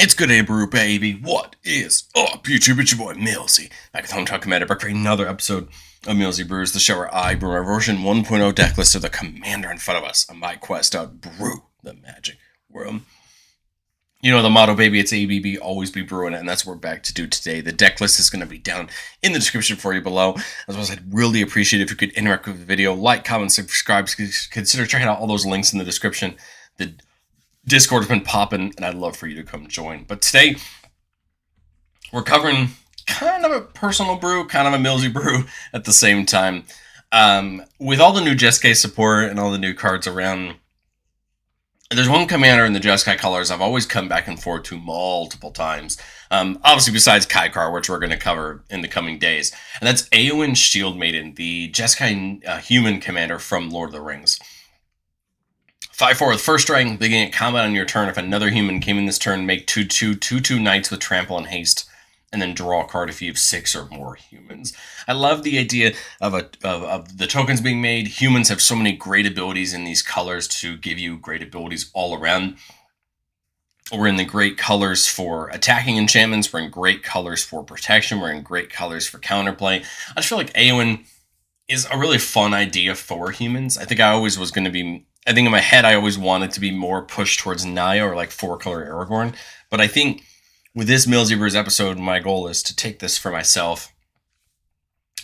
It's good day, brew, baby. What is up, YouTube? It's your boy, Millsy. Back at home talking about it, but creating another episode of Millsy Brews, the show where I brew my version 1.0 deck list of the commander in front of us on my quest to brew the magic world. You know the motto, baby, it's ABB, always be brewing it, and that's what we're back to do today. The deck list is going to be down in the description for you below. As well as I'd really appreciate it if you could interact with the video, like, comment, subscribe, consider checking out all those links in the description. The Discord has been popping, and I'd love for you to come join. But today, we're covering kind of a personal brew, kind of a Millsy brew at the same time. With all the new Jeskai support and all the new cards around, there's one commander in the Jeskai colors I've always come back and forth to multiple times. Obviously, besides Kaikar, which we're going to cover in the coming days. And that's Eowyn Shieldmaiden, the Jeskai human commander from Lord of the Rings. 5-4 with first strike, beginning at combat on your turn. If another human came in this turn, make 2/2 knights with trample and haste, and then draw a card if you have 6 or more humans. I love the idea of the tokens being made. Humans have so many great abilities in these colors to give you great abilities all around. We're in the great colors for attacking enchantments. We're in great colors for protection. We're in great colors for counterplay. I just feel like Eowyn is a really fun idea for humans. I think in my head, I always wanted to be more pushed towards Naya or like 4-color Aragorn. But I think with this Millsy Brews episode, my goal is to take this for myself,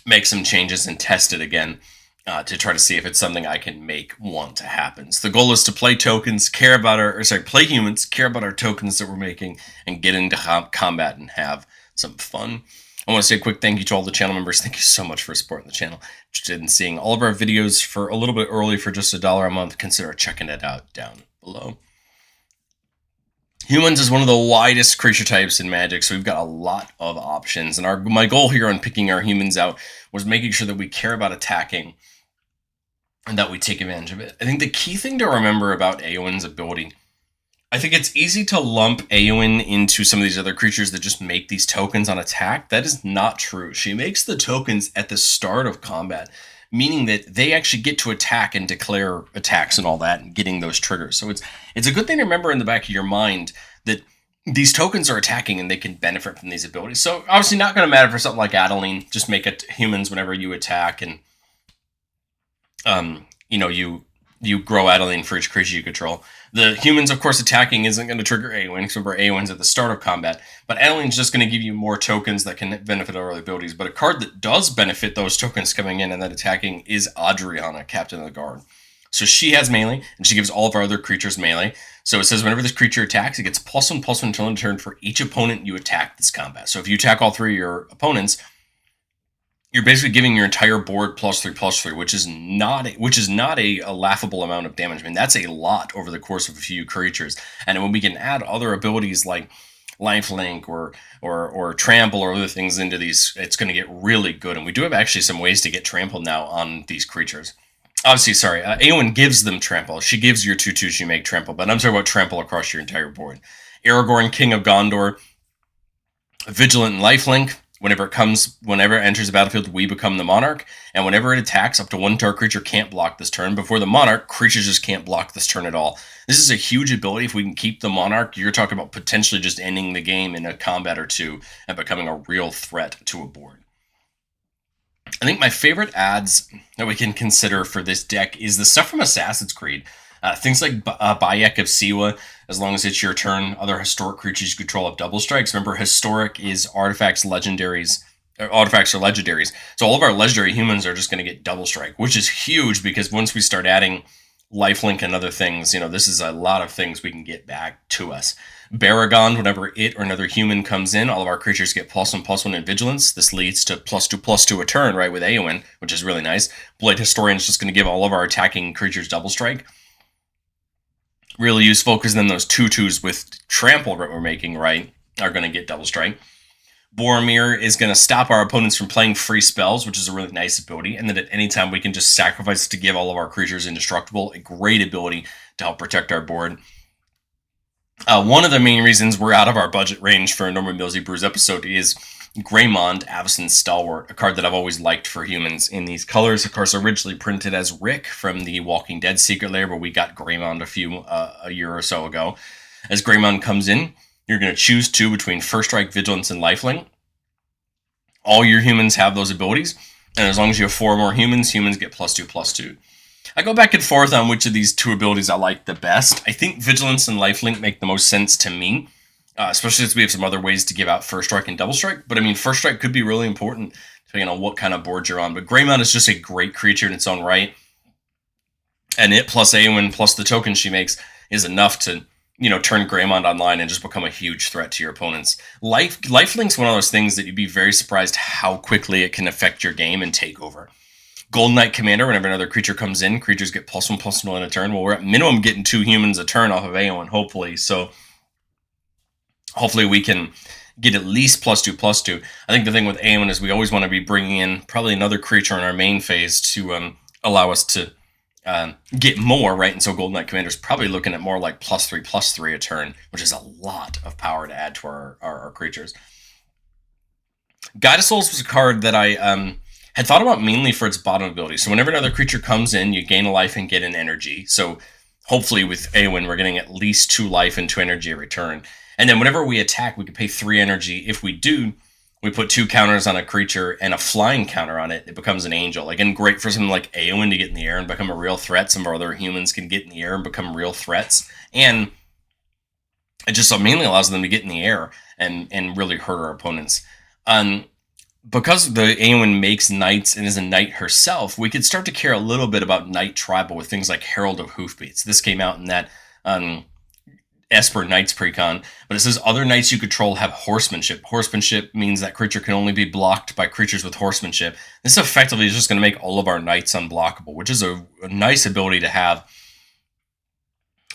make some changes, and test it again to try to see if it's something I can want to happen. So the goal is to play tokens, play humans, care about our tokens that we're making, and get into combat and have some fun. I want to say a quick thank you to all the channel members. Thank you so much for supporting the channel. Interested in seeing all of our videos for a little bit early for just $1 a month, consider checking it out down below. Humans is one of the widest creature types in Magic, so we've got a lot of options. And my goal here on picking our humans out was making sure that we care about attacking and that we take advantage of it. I think the key thing to remember about Eowyn's ability, I think it's easy to lump Eowyn into some of these other creatures that just make these tokens on attack. That is not true. She makes the tokens at the start of combat, meaning that they actually get to attack and declare attacks and all that and getting those triggers. So it's a good thing to remember in the back of your mind that these tokens are attacking and they can benefit from these abilities. So obviously not going to matter for something like Adeline. Just make it humans whenever you attack, and you grow Adeline for each creature you control. The humans, of course, attacking isn't going to trigger Eowyn, because remember, Eowyn's at the start of combat. But Adeline's just going to give you more tokens that can benefit our other abilities. But a card that does benefit those tokens coming in and that attacking is Adriana, Captain of the Guard. So she has melee, and she gives all of our other creatures melee. So it says whenever this creature attacks, it gets +1/+1 until end of turn for each opponent you attack this combat. So if you attack all 3 of your opponents, you're basically giving your entire board +3/+3, which is not a laughable amount of damage. I mean, that's a lot over the course of a few creatures. And when we can add other abilities like lifelink or trample or other things into these, it's going to get really good. And we do have actually some ways to get trampled now on these creatures. Obviously, Eowyn gives them trample. She gives your 2/2s you make trample, but I'm talking about trample across your entire board. Aragorn, King of Gondor, Vigilant and Lifelink. Whenever it enters the battlefield, we become the monarch, and whenever it attacks, up to 1 target creature can't block this turn. Before the monarch, creatures just can't block this turn at all. This is a huge ability. If we can keep the monarch, you're talking about potentially just ending the game in a combat or 2 and becoming a real threat to a board. I think my favorite adds that we can consider for this deck is the stuff from Assassin's Creed. Things like Bayek of Siwa, as long as it's your turn. Other historic creatures you control have double strikes. Remember, historic is artifacts, legendaries, or artifacts or legendaries. So all of our legendary humans are just going to get double strike, which is huge because once we start adding lifelink and other things, this is a lot of things we can get back to us. Baragon, whenever it or another human comes in, all of our creatures get +1/+1 in vigilance. This leads to +2/+2 a turn, right, with Eowyn, which is really nice. Blade Historian is just going to give all of our attacking creatures double strike. Really useful because then those 2/2s with trample that we're making, right, are going to get double strike. Boromir is going to stop our opponents from playing free spells, which is a really nice ability. And then at any time we can just sacrifice to give all of our creatures indestructible, a great ability to help protect our board. One of the main reasons we're out of our budget range for a normal Millsy Brews episode is Greymond, Avacyn's Stalwart, a card that I've always liked for humans in these colors. Of course, originally printed as Rick from the Walking Dead Secret Lair, but we got Greymond a year or so ago. As Greymond comes in, You're going to choose 2 between First Strike, Vigilance, and Lifelink. All your humans have those abilities, and as long as you have 4 or more humans, humans get +2/+2. I go back and forth on which of these 2 abilities I like the best. I think Vigilance and Lifelink make the most sense to me, especially since we have some other ways to give out First Strike and Double Strike. But I mean, First Strike could be really important depending on what kind of board you're on. But Greymount is just a great creature in its own right, and it plus Eowyn plus the tokens she makes is enough to, turn Greymount online and just become a huge threat to your opponents. Lifelink's one of those things that you'd be very surprised how quickly it can affect your game and take over. Golden Knight Commander, whenever another creature comes in, creatures get +1/+1 in a turn. Well, we're at minimum getting 2 humans a turn off of Eowyn, hopefully. So hopefully we can get at least +2/+2. I think the thing with Eowyn is we always want to be bringing in probably another creature in our main phase to allow us to get more, right? And so Golden Knight Commander is probably looking at more like +3/+3 a turn, which is a lot of power to add to our creatures. Guide of Souls was a card that I had thought about mainly for its bottom ability. So whenever another creature comes in, you gain a life and get an energy. So hopefully with Eowyn, we're getting at least 2 life and 2 energy every turn. And then whenever we attack, we can pay 3 energy. If we do, we put 2 counters on a creature and a flying counter on it. It becomes an angel. Again, great for something like Eowyn to get in the air and become a real threat. Some of our other humans can get in the air and become real threats. And it just mainly allows them to get in the air and really hurt our opponents. Because the Eowyn makes knights and is a knight herself, we could start to care a little bit about Knight Tribal with things like Herald of Hoofbeats. This came out in that Esper Knights precon, but it says other knights you control have horsemanship. Horsemanship means that creature can only be blocked by creatures with horsemanship. This effectively is just going to make all of our knights unblockable, which is a nice ability to have,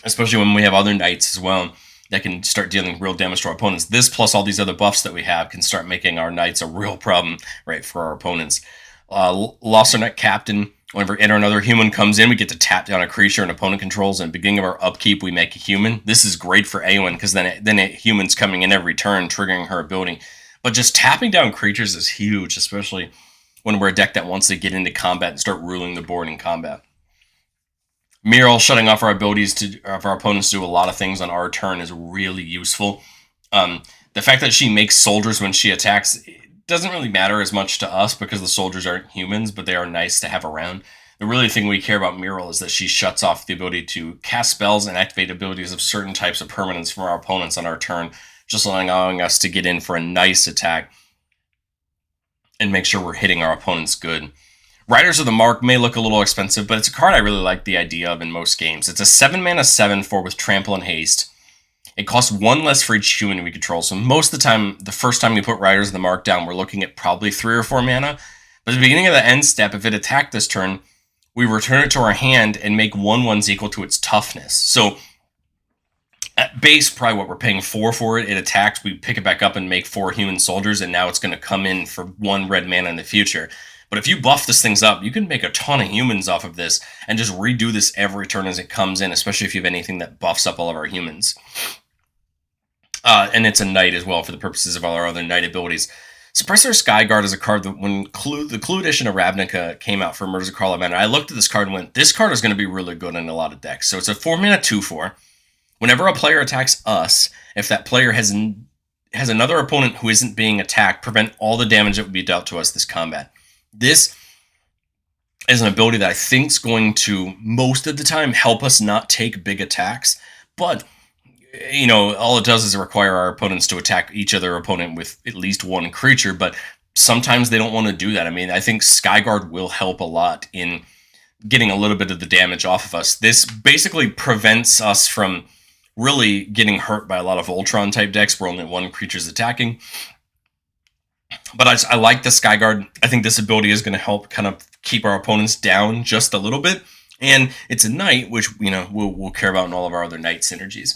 especially when we have other knights as well that can start dealing real damage to our opponents. This plus all these other buffs that we have can start making our knights a real problem, right, for our opponents. Lost our Knight Captain. Whenever another human comes in, we get to tap down a creature an opponent controls, and at the beginning of our upkeep, we make a human. This is great for Eowyn, because then humans coming in every turn, triggering her ability. But just tapping down creatures is huge, especially when we're a deck that wants to get into combat and start ruling the board in combat. Mirael shutting off our abilities of our opponents to do a lot of things on our turn is really useful. The fact that she makes soldiers when she attacks doesn't really matter as much to us because the soldiers aren't humans, but they are nice to have around. The really thing we care about Mirael is that she shuts off the ability to cast spells and activate abilities of certain types of permanents from our opponents on our turn, just allowing us to get in for a nice attack and make sure we're hitting our opponents good. Riders of the Mark may look a little expensive, but it's a card I really like the idea of in most games. It's a 7-mana 7/4 with Trample and Haste. It costs 1 less for each human we control, so most of the time, the first time we put Riders of the Mark down, we're looking at probably 3 or 4 mana. But at the beginning of the end step, if it attacked this turn, we return it to our hand and make 1/1s equal to its toughness. So at base, probably what we're paying 4 for it. It attacks, we pick it back up and make 4 human soldiers, and now it's going to come in for 1 red mana in the future. But if you buff this things up, you can make a ton of humans off of this and just redo this every turn as it comes in, especially if you have anything that buffs up all of our humans. And it's a knight as well for the purposes of all our other knight abilities. Suppressor Skyguard is a card that when the Clue edition of Ravnica came out for Murders of Karla Manor, I looked at this card and went, this card is going to be really good in a lot of decks. So it's a 4-mana 2/4. Whenever a player attacks us, if that player has another opponent who isn't being attacked, prevent all the damage that would be dealt to us this combat. This is an ability that I think is going to, most of the time, help us not take big attacks. But, all it does is require our opponents to attack each other opponent with at least 1 creature. But sometimes they don't want to do that. I mean, I think Skyguard will help a lot in getting a little bit of the damage off of us. This basically prevents us from really getting hurt by a lot of Voltron-type decks where only 1 creature's attacking. But I like the Skyguard. I think this ability is going to help kind of keep our opponents down just a little bit. And it's a knight, which, we'll care about in all of our other knight synergies.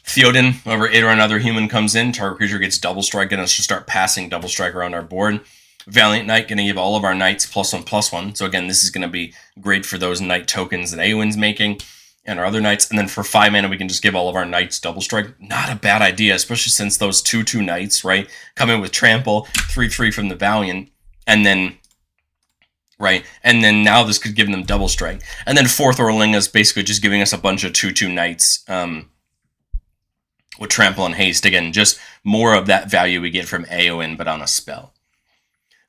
Theoden, whenever it or another human comes in, target creature gets double strike, and us to start passing double strike around our board. Valiant Knight, going to give all of our knights +1/+1. So again, this is going to be great for those knight tokens that Eowyn's making and our other knights. And then for 5 mana, we can just give all of our knights double strike. Not a bad idea, especially since those 2/2 knights, right, come in with trample, 3/3 from the Valiant, and then, right, and then now this could give them double strike. And then 4th Orlinga is basically just giving us a bunch of 2/2 knights, with Trample and Haste. Again, just more of that value we get from Eowyn, but on a spell.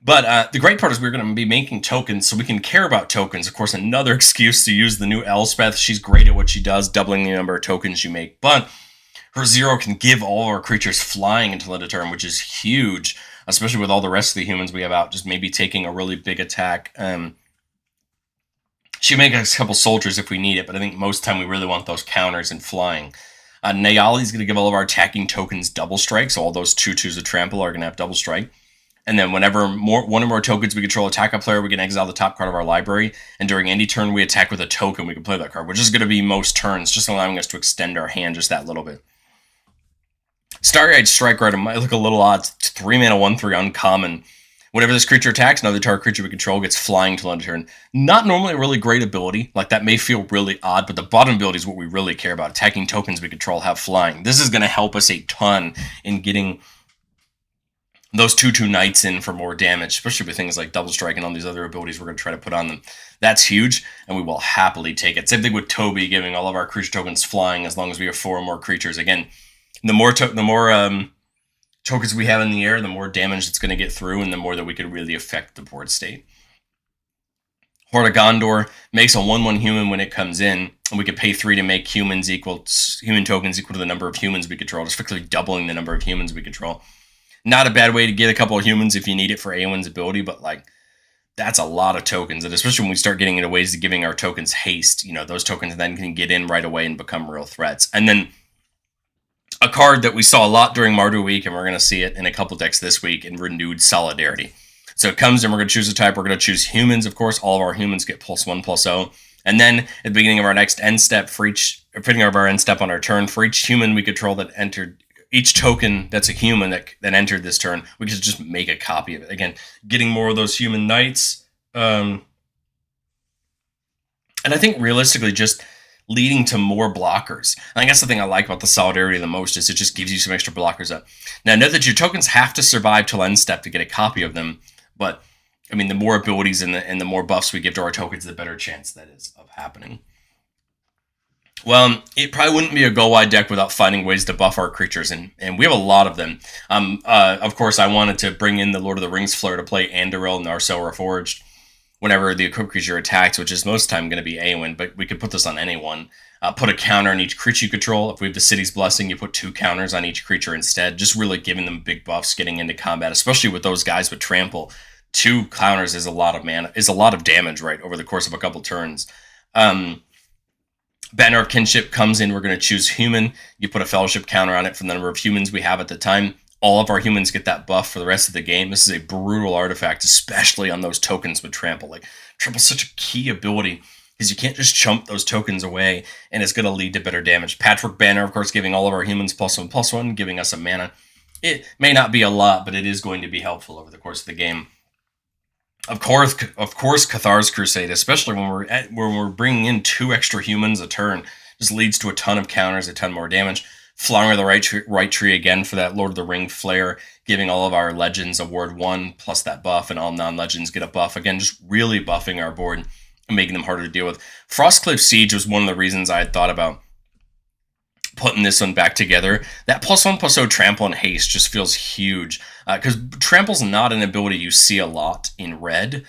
But the great part is we're going to be making tokens, so we can care about tokens. Of course, another excuse to use the new Elspeth. She's great at what she does, doubling the number of tokens you make. But her 0 can give all of our creatures flying until end of turn, which is huge, especially with all the rest of the humans we have out, just maybe taking a really big attack. She may make a couple soldiers if we need it, but I think most time we really want those counters and flying. Nayali's going to give all of our attacking tokens double strike, so all those 2/2s of trample are going to have double strike. And then whenever one or more tokens we control attack a player, we can exile the top card of our library. And during any turn we attack with a token, we can play that card, which is going to be most turns, just allowing us to extend our hand just that little bit. Starry-Eyed Strike Rider might look a little odd. It's 3 mana, 1/3 uncommon. Whenever this creature attacks, another target creature we control gets flying till end of turn. Not normally a really great ability. Like, that may feel really odd, but the bottom ability is what we really care about. Attacking tokens we control have flying. This is going to help us a ton in getting those 2/2 knights in for more damage, especially with things like double strike and all these other abilities we're going to try to put on them. That's huge, and we will happily take it. Same thing with Toby, giving all of our creature tokens flying as long as we have 4 or more creatures. Again, the more tokens we have in the air, the more damage it's going to get through, and the more that we could really affect the board state. Horde of Gondor makes a 1/1 human when it comes in, and we could pay 3 to make human tokens equal to the number of humans we control, just quickly doubling the number of humans we control. Not a bad way to get a couple of humans if you need it for Eowyn's ability, but like, that's a lot of tokens, and especially when we start getting into ways of giving our tokens haste, those tokens then can get in right away and become real threats. And then a card that we saw a lot during Mardu Week, and we're going to see it in a couple decks this week, in Renewed Solidarity. So it comes and we're going to choose a type. We're going to choose humans, of course. All of our humans get +1/+0. And then at the beginning of our next end step, beginning of our end step on our turn, for each human we control that entered, each token that's a human that entered this turn, we can just make a copy of it. Again, getting more of those human knights. And I think realistically just leading to more blockers. And I guess the thing I like about the Solidarity the most is it just gives you some extra blockers up. Now, note that your tokens have to survive till end step to get a copy of them, but I mean, the more abilities and the more buffs we give to our tokens, the better chance that is of happening. Well, it probably wouldn't be a go-wide deck without finding ways to buff our creatures, and we have a lot of them. Of course, I wanted to bring in the Lord of the Rings flair to play Andoril and Narcel Reforged whenever the equipped creature attacks, which is most of the time going to be Eowyn, but we could put this on anyone. Put a counter on each creature you control. If we have the City's Blessing, you put 2 counters on each creature instead, just really giving them big buffs getting into combat, especially with those guys with Trample. 2 counters is a lot of mana, is a lot of damage, right, over the course of a couple turns. Banner of Kinship comes in, we're going to choose human. You put a Fellowship counter on it for the number of humans we have at the time. All of our humans get that buff for the rest of the game. This is a brutal artifact, especially on those tokens with Trample. Like, Trample's such a key ability, because you can't just chump those tokens away, and it's going to lead to better damage. Patchwork Banner, of course, giving all of our humans +1/+1, giving us a mana. It may not be a lot, but it is going to be helpful over the course of the game. Of course, Cathar's Crusade, especially when we're bringing in 2 extra humans a turn, just leads to a ton of counters, a ton more damage. Flower of the right tree again for that Lord of the Ring flair, giving all of our legends a ward 1 plus that buff, and all non-legends get a buff. Again, just really buffing our board and making them harder to deal with. Frostcliff Siege was one of the reasons I had thought about putting this one back together. That +1/+0 Trample and Haste just feels huge, because Trample's not an ability you see a lot in red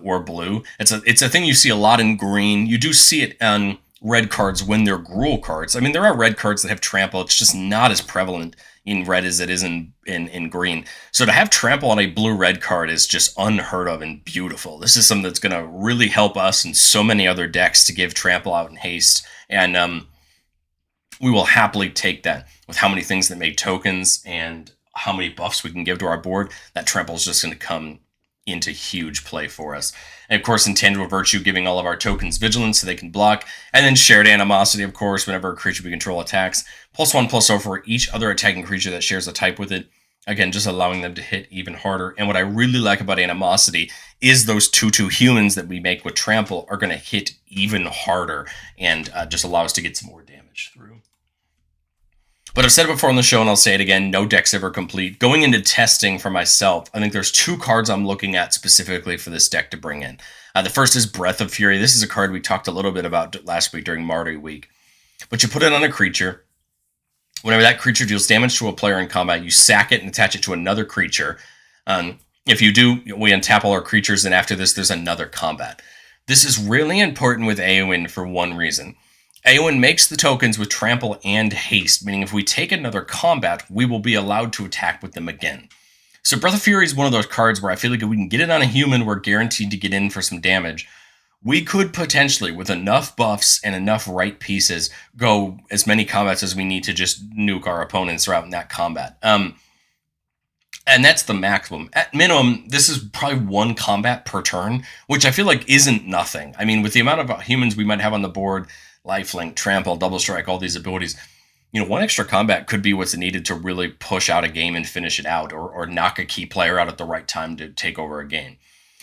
or blue. It's a thing you see a lot in green. You do see it on red cards when they're Gruul cards. I mean, there are red cards that have Trample. It's just not as prevalent in red as it is in green. So to have Trample on a blue-red card is just unheard of and beautiful. This is something that's going to really help us and so many other decks to give Trample out in haste. And we will happily take that with how many things that make tokens and how many buffs we can give to our board. That Trample is just going to come into huge play for us. And of course, Intangible Virtue, giving all of our tokens vigilance so they can block. And then Shared Animosity, of course, whenever a creature we control attacks. +1/+0 for each other attacking creature that shares a type with it. Again, just allowing them to hit even harder. And what I really like about Animosity is those 2/2 humans that we make with Trample are going to hit even harder and just allow us to get some more damage through. But I've said it before on the show, and I'll say it again, no deck's ever complete. Going into testing for myself, I think there's 2 cards I'm looking at specifically for this deck to bring in. The first is Breath of Fury. This is a card we talked a little bit about last week during Mardu Week. But you put it on a creature. Whenever that creature deals damage to a player in combat, you sack it and attach it to another creature. If you do, we untap all our creatures, and after this, there's another combat. This is really important with Eowyn for one reason. Eowyn makes the tokens with trample and haste, meaning if we take another combat, we will be allowed to attack with them again. So Breath of Fury is one of those cards where I feel like if we can get it on a human, we're guaranteed to get in for some damage. We could potentially, with enough buffs and enough right pieces, go as many combats as we need to just nuke our opponents throughout in that combat. And that's the maximum. At minimum, this is probably one combat per turn, which I feel like isn't nothing. I mean, with the amount of humans we might have on the board, lifelink, trample, double strike, all these abilities, one extra combat could be what's needed to really push out a game and finish it out, or knock a key player out at the right time to take over a game.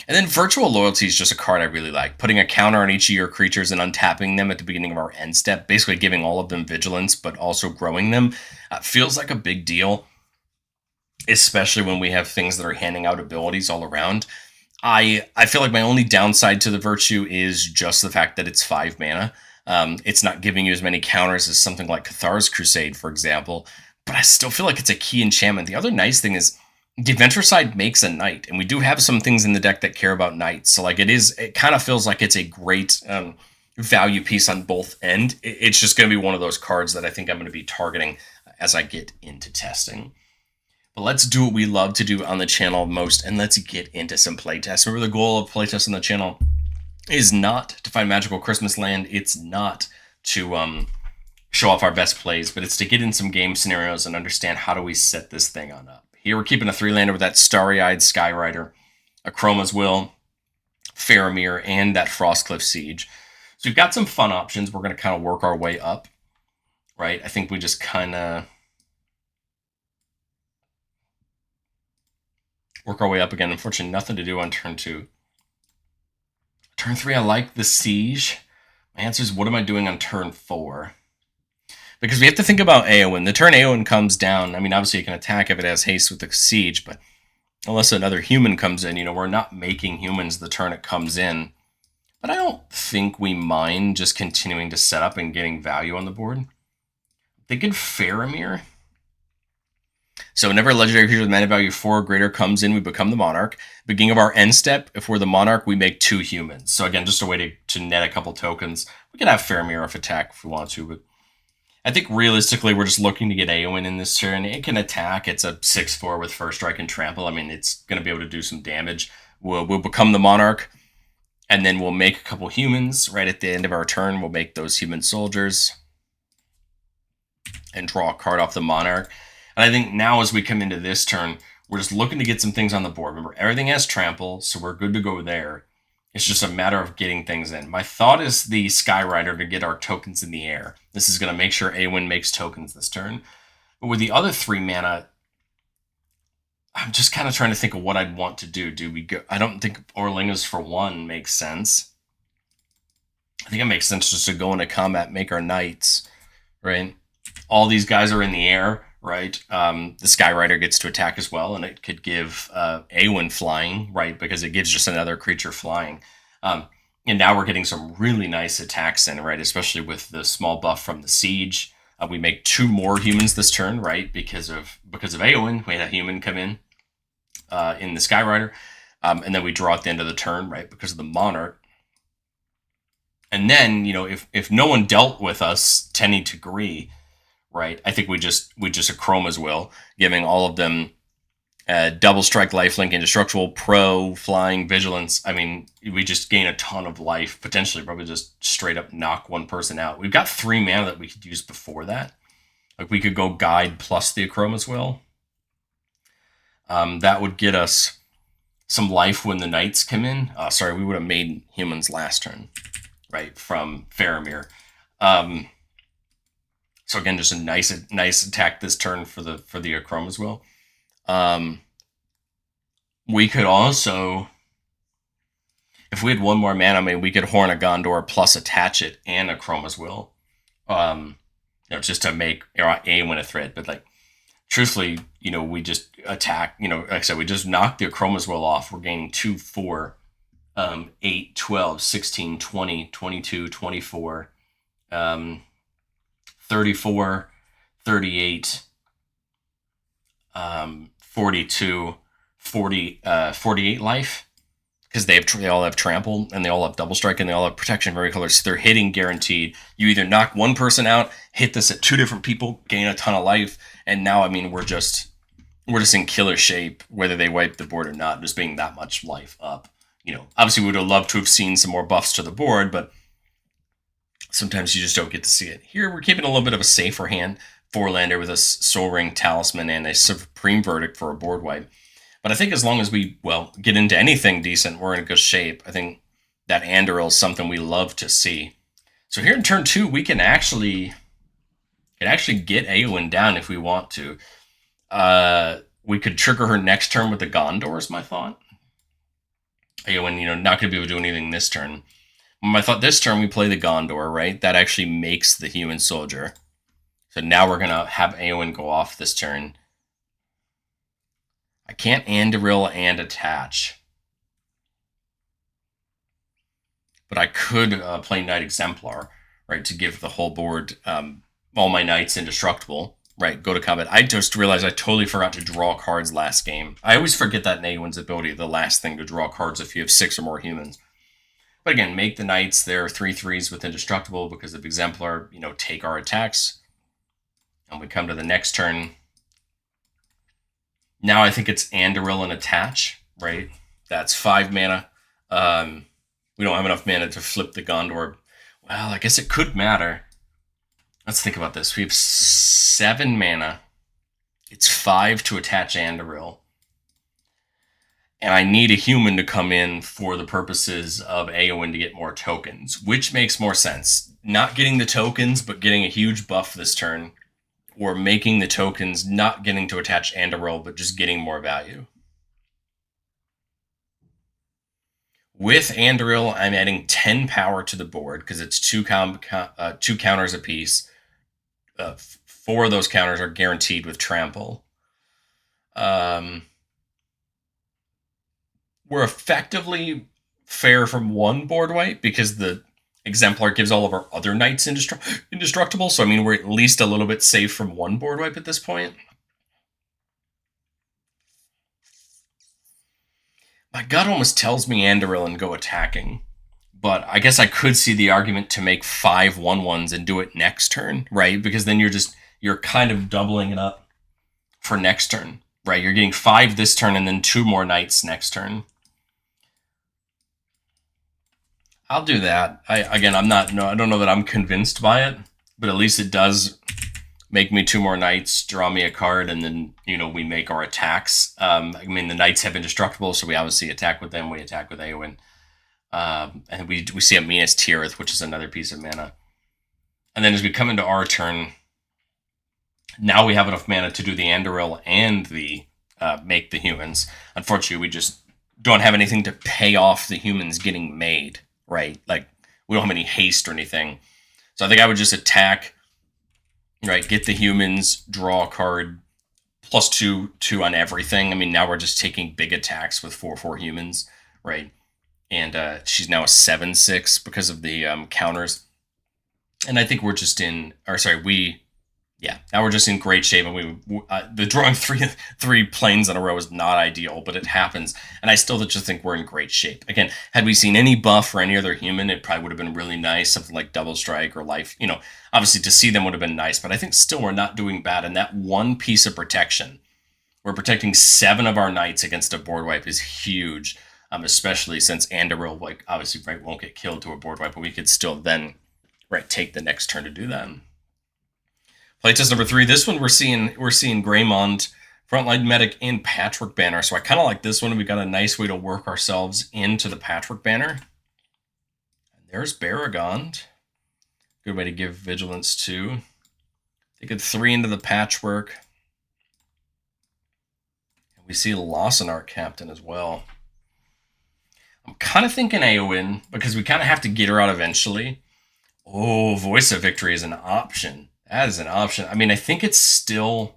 And then Virtual Loyalty is just a card I really like. Putting a counter on each of your creatures and untapping them at the beginning of our end step, basically giving all of them vigilance, but also growing them, feels like a big deal, especially when we have things that are handing out abilities all around. I feel like my only downside to the Virtue is just the fact that it's 5 mana. It's not giving you as many counters as something like Cathar's Crusade, for example, but I still feel like it's a key enchantment. The other nice thing is the Adventureside makes a knight, and we do have some things in the deck that care about knights. So like it kind of feels like it's a great value piece on both end. It's just going to be one of those cards that I think I'm going to be targeting as I get into testing. But let's do what we love to do on the channel most, and let's get into some playtests. Remember, the goal of playtests on the channel is not to find magical Christmas land. It's not to show off our best plays, but it's to get in some game scenarios and understand how do we set this thing on up. Here we're keeping a 3-lander with that Starry-Eyed Skyrider, Akroma's Will, Faramir, and that Frostcliff Siege. So we've got some fun options. We're going to kind of work our way up, right? I think we just kind of work our way up again. Unfortunately, nothing to do on turn 2. Turn 3, I like the Siege. My answer is, what am I doing on turn 4? Because we have to think about Eowyn. The turn Eowyn comes down, I mean, obviously you can attack if it has haste with the Siege, but unless another human comes in, we're not making humans the turn it comes in. But I don't think we mind just continuing to set up and getting value on the board. I'm thinking Faramir. So whenever a legendary creature with mana value 4 or greater comes in, we become the Monarch. Beginning of our end step, if we're the Monarch, we make 2 humans. So again, just a way to net a couple tokens. We can have Faramir off attack if we want to, but I think realistically we're just looking to get Eowyn in this turn. It can attack. It's a 6/4 with First Strike and Trample. I mean, it's going to be able to do some damage. We'll become the Monarch, and then we'll make a couple humans. Right at the end of our turn, we'll make those human soldiers and draw a card off the Monarch. And I think now as we come into this turn, we're just looking to get some things on the board. Remember, everything has trample, so we're good to go there. It's just a matter of getting things in. My thought is the Skyrider to get our tokens in the air. This is going to make sure Eowyn makes tokens this turn. But with the other 3 mana, I'm just kind of trying to think of what I'd want to do. Do we go? I don't think Orlingas for 1 makes sense. I think it makes sense just to go into combat, make our knights, right? All these guys are in the air. Right, the Skyrider gets to attack as well, and it could give Eowyn flying, right, because it gives just another creature flying. And now we're getting some really nice attacks in, right, especially with the small buff from the Siege. We make 2 more humans this turn, right, because of Eowyn. We had a human come in the Skyrider, and then we draw at the end of the turn, right, because of the Monarch. And then, if no one dealt with us to any degree, right, I think we just Akroma's Will, giving all of them double strike, lifelink, indestructible, pro, flying, vigilance. I mean, we just gain a ton of life, potentially probably just straight up knock one person out. We've got 3 mana that we could use before that. Like we could go Guide plus the Akroma's Will. That would get us some life when the Knights come in. Sorry, we would have made humans last turn, right, from Faramir. So again, just a nice attack this turn for the Akroma's Will. We could also, if we had 1 more mana, I mean, we could Horn of Gondor plus attach it and Akroma's Will, just to make Eowyn a threat. But like, truthfully, we just attack. Like I said, we just knock the Akroma's Will off. We're gaining 2, 4, 8, 12, 16, 20, 22, 24. 34, 38, 42, 48 life. Because they all have trample, and they all have double strike, and they all have protection very colors. So they're hitting guaranteed. You either knock one person out, hit this at 2 different people, gain a ton of life, and now, I mean, we're just in killer shape, whether they wipe the board or not, just being that much life up. Obviously we would have loved to have seen some more buffs to the board, but sometimes you just don't get to see it. Here we're keeping a little bit of a safer hand, 4-lander with a Soul Ring Talisman and a Supreme Verdict for a board wipe. But I think as long as we, get into anything decent, we're in a good shape. I think that Andoril is something we love to see. So here in turn 2, we can actually get Eowyn down if we want to. We could trigger her next turn with the Gondor, is my thought. Eowyn, not going to be able to do anything this turn. I thought this turn we play the Gondor, right? That actually makes the human soldier. So now we're going to have Eowyn go off this turn. I can't Andoril and attach. But I could play Knight Exemplar, right, to give the whole board all my knights indestructible, right, go to combat. I just realized I totally forgot to draw cards last game. I always forget that in Eowyn's ability, the last thing to draw cards if you have 6 or more humans. But again, make the knights their 3/3s with indestructible because of Exemplar, take our attacks. And we come to the next turn. Now I think it's Andoril and attach, right? That's 5 mana. We don't have enough mana to flip the Gondor. Well, I guess it could matter. Let's think about this. We have 7 mana. It's 5 to attach Andoril. And I need a human to come in for the purposes of Eowyn to get more tokens. Which makes more sense? Not getting the tokens, but getting a huge buff this turn. Or making the tokens, not getting to attach Andoril, but just getting more value. With Andoril, I'm adding 10 power to the board because it's 2 counters apiece. 4 of those counters are guaranteed with trample. We're effectively fair from 1 board wipe because the Exemplar gives all of our other knights indestructible. So, I mean, we're at least a little bit safe from 1 board wipe at this point. My gut almost tells me Andoril and go attacking. But I guess I could see the argument to make 5 1/1s and do it next turn, right? Because then you're kind of doubling it up for next turn, right? You're getting 5 this turn and then 2 more knights next turn. I'll do that. I don't know that I'm convinced by it, but at least it does make me 2 more knights, draw me a card, and then, we make our attacks. I mean, the knights have indestructible, so we obviously attack with them. We attack with Eowyn. And we see a Minas Tirith, which is another piece of mana. And then as we come into our turn, now we have enough mana to do the Andoril and the make the humans. Unfortunately, we just don't have anything to pay off the humans getting made, right? Like, we don't have any haste or anything. So I think I would just attack, right, get the humans, draw a card, +2 on everything. I mean, now we're just taking big attacks with 4/4 humans, right? And she's now a 7/6 because of the counters. And I think we're just now we're just in great shape. And the drawing three planes in a row is not ideal, but it happens. And I still just think we're in great shape. Again, had we seen any buff for any other human, it probably would have been really nice. Something like Double Strike or Life. Obviously to see them would have been nice. But I think still we're not doing bad. And that one piece of protection, we're protecting 7 of our knights against a board wipe, is huge. Especially since Andoril, obviously, right, won't get killed to a board wipe, but we could still then, right, take the next turn to do that. Playtest number 3. This one we're seeing Greymond, Frontline Medic, and Patchwork Banner. So I kind of like this one. We got a nice way to work ourselves into the Patchwork Banner. And there's Baragond. Good way to give Vigilance to. They get 3 into the Patchwork. And we see Lawson Captain as well. I'm kind of thinking Eowyn, because we kind of have to get her out eventually. Oh, Voice of Victory is an option. That is an option. I mean, I think it's still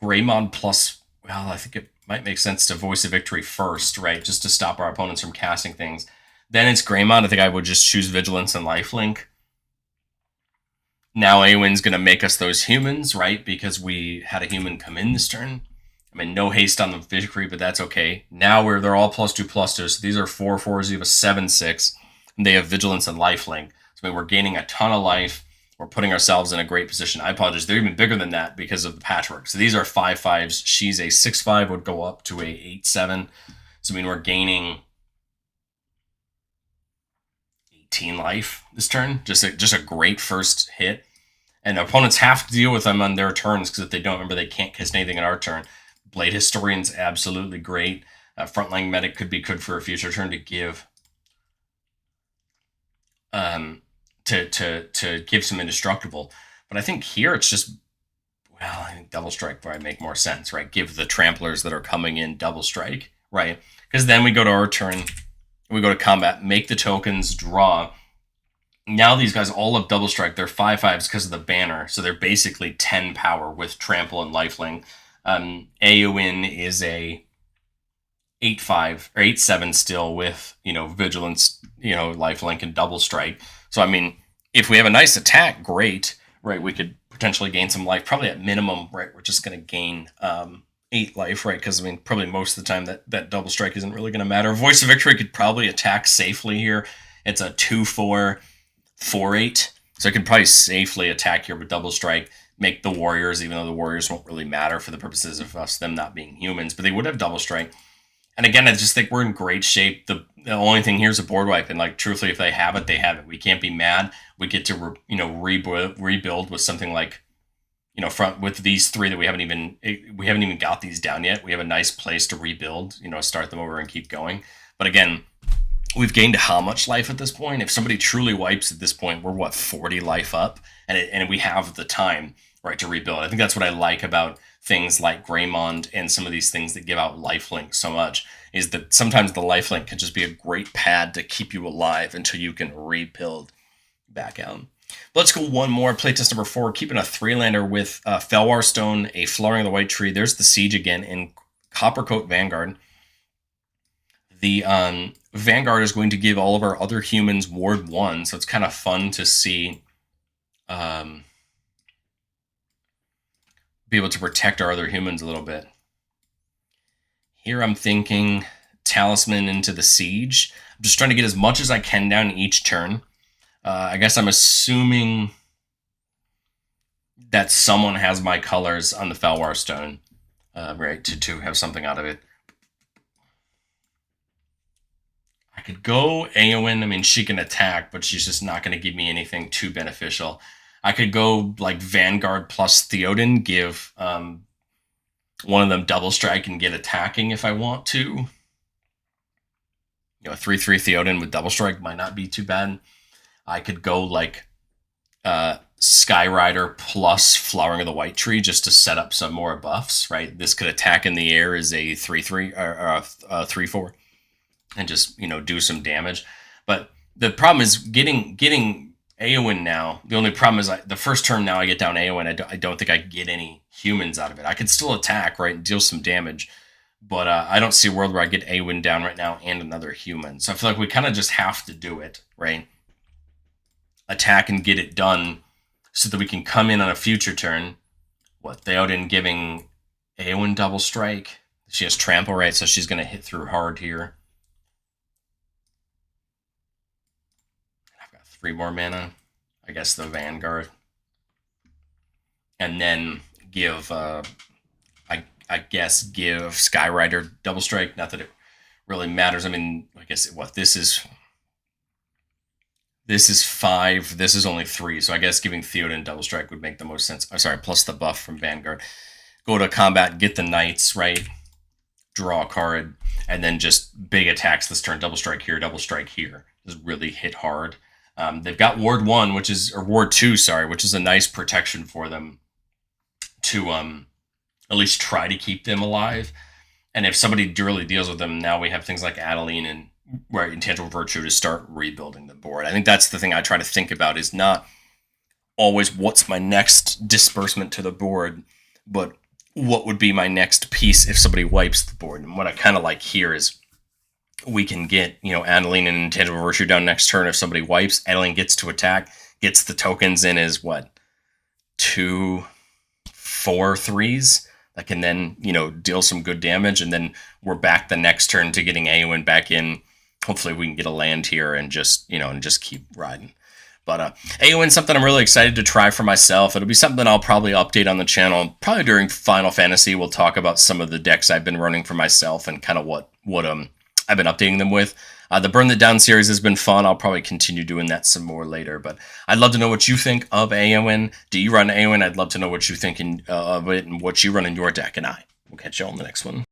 Greymon plus... Well, I think it might make sense to Voice of Victory first, right? Just to stop our opponents from casting things. Then it's Greymon. I think I would just choose Vigilance and Lifelink. Now Eowyn's going to make us those humans, right? Because we had a human come in this turn. I mean, no haste on the victory, but that's okay. Now they're all +2/+2, so these are 4/4s. You have a 7/6, and they have vigilance and lifelink. So I mean, we're gaining a ton of life. We're putting ourselves in a great position. I apologize. They're even bigger than that because of the patchwork. So these are 5/5s. She's a 6/5, would go up to a 8/7. So I mean, we're gaining 18 life this turn. Just a great first hit. And opponents have to deal with them on their turns, because if they don't, remember, they can't cast anything in our turn. Blade Historian's absolutely great. Frontline Medic could be good for a future turn to give to give some indestructible. But I think here it's just, well, I think Double Strike probably make more sense, right? Give the Tramplers that are coming in Double Strike, right? Because then we go to our turn, we go to combat, make the tokens, draw. Now these guys all have Double Strike. They're 5/5s because of the banner, so they're basically 10 power with Trample and Lifelink. Eowyn is a 8/5 or 8/7 still with, Vigilance, Lifelink and Double Strike. So I mean, if we have a nice attack, great, right? We could potentially gain some life. Probably at minimum, right? We're just going to gain 8 life, right? Because I mean, probably most of the time that Double Strike isn't really going to matter. Voice of Victory could probably attack safely here. It's a 2/4. 4/8, so I can probably safely attack here with Double Strike, make the Warriors, even though the Warriors won't really matter for the purposes of them not being humans, but they would have Double Strike. And again, I just think we're in great shape. The only thing here is a board wipe, and like, truthfully, if they have it, they have it. We can't be mad. We get to rebuild with something like, front with these 3 that we haven't even got these down yet. We have a nice place to rebuild, start them over and keep going. But again, we've gained how much life at this point? If somebody truly wipes at this point, we're 40 life up, and we have the time, right, to rebuild. I think that's what I like about things like Greymond and some of these things that give out lifelink so much, is that sometimes the lifelink can just be a great pad to keep you alive until you can rebuild back out. Let's go one more. Playtest number 4, keeping a 3-lander with Felwar Stone, a Flowering of the White Tree. There's the Siege again in Coppercoat Vanguard. The Vanguard is going to give all of our other humans Ward 1, so it's kind of fun to see be able to protect our other humans a little bit. Here I'm thinking Talisman into the Siege. I'm just trying to get as much as I can down each turn. I guess I'm assuming that someone has my colors on the Felwar Stone, right, to have something out of it. I could go Eowyn. I mean, she can attack, but she's just not going to give me anything too beneficial. I could go like Vanguard plus Theoden, give one of them Double Strike and get attacking if I want to. 3/3 Theoden with Double Strike might not be too bad. I could go like Skyrider plus Flowering of the White Tree just to set up some more buffs, right? This could attack in the air as a 3/3 or a 3/4. And just, do some damage. But the problem is getting Eowyn now. The only problem is the first turn now I get down Eowyn, I don't think I get any humans out of it. I could still attack, right, and deal some damage. But I don't see a world where I get Eowyn down right now and another human. So I feel like we kind of just have to do it, right? Attack and get it done so that we can come in on a future turn. Theoden giving Eowyn Double Strike. She has Trample, right? So she's going to hit through hard here. 3 more mana, I guess the Vanguard, and then give I guess give Skyrider Double Strike. Not that it really matters. I mean, I guess this is 5. This is only 3. So I guess giving Theoden Double Strike would make the most sense. Sorry, plus the buff from Vanguard. Go to combat, get the Knights, right? Draw a card, and then just big attacks this turn. Double Strike here, Double Strike here. Just really hit hard. They've got Ward 1, Ward 2, which is a nice protection for them to at least try to keep them alive. And if somebody really deals with them, now we have things like Adeline and Intangible Virtue to start rebuilding the board. I think that's the thing I try to think about, is not always what's my next disbursement to the board, but what would be my next piece if somebody wipes the board. And what I kind of like here is we can get, Adeline and Intangible Virtue down next turn. If somebody wipes, Adeline gets to attack, gets the tokens in as 2, 4 3s that can then, deal some good damage, and then we're back the next turn to getting Eowyn back in. Hopefully we can get a land here and just keep riding. But Eowyn's something I'm really excited to try for myself. It'll be something I'll probably update on the channel. Probably during Final Fantasy, we'll talk about some of the decks I've been running for myself and kind of what I've been updating them with. The Burn That Down series has been fun. I'll probably continue doing that some more later. But I'd love to know what you think of Eowyn. Do you run Eowyn? I'd love to know what you think of it and what you run in your deck. And I will catch you on the next one.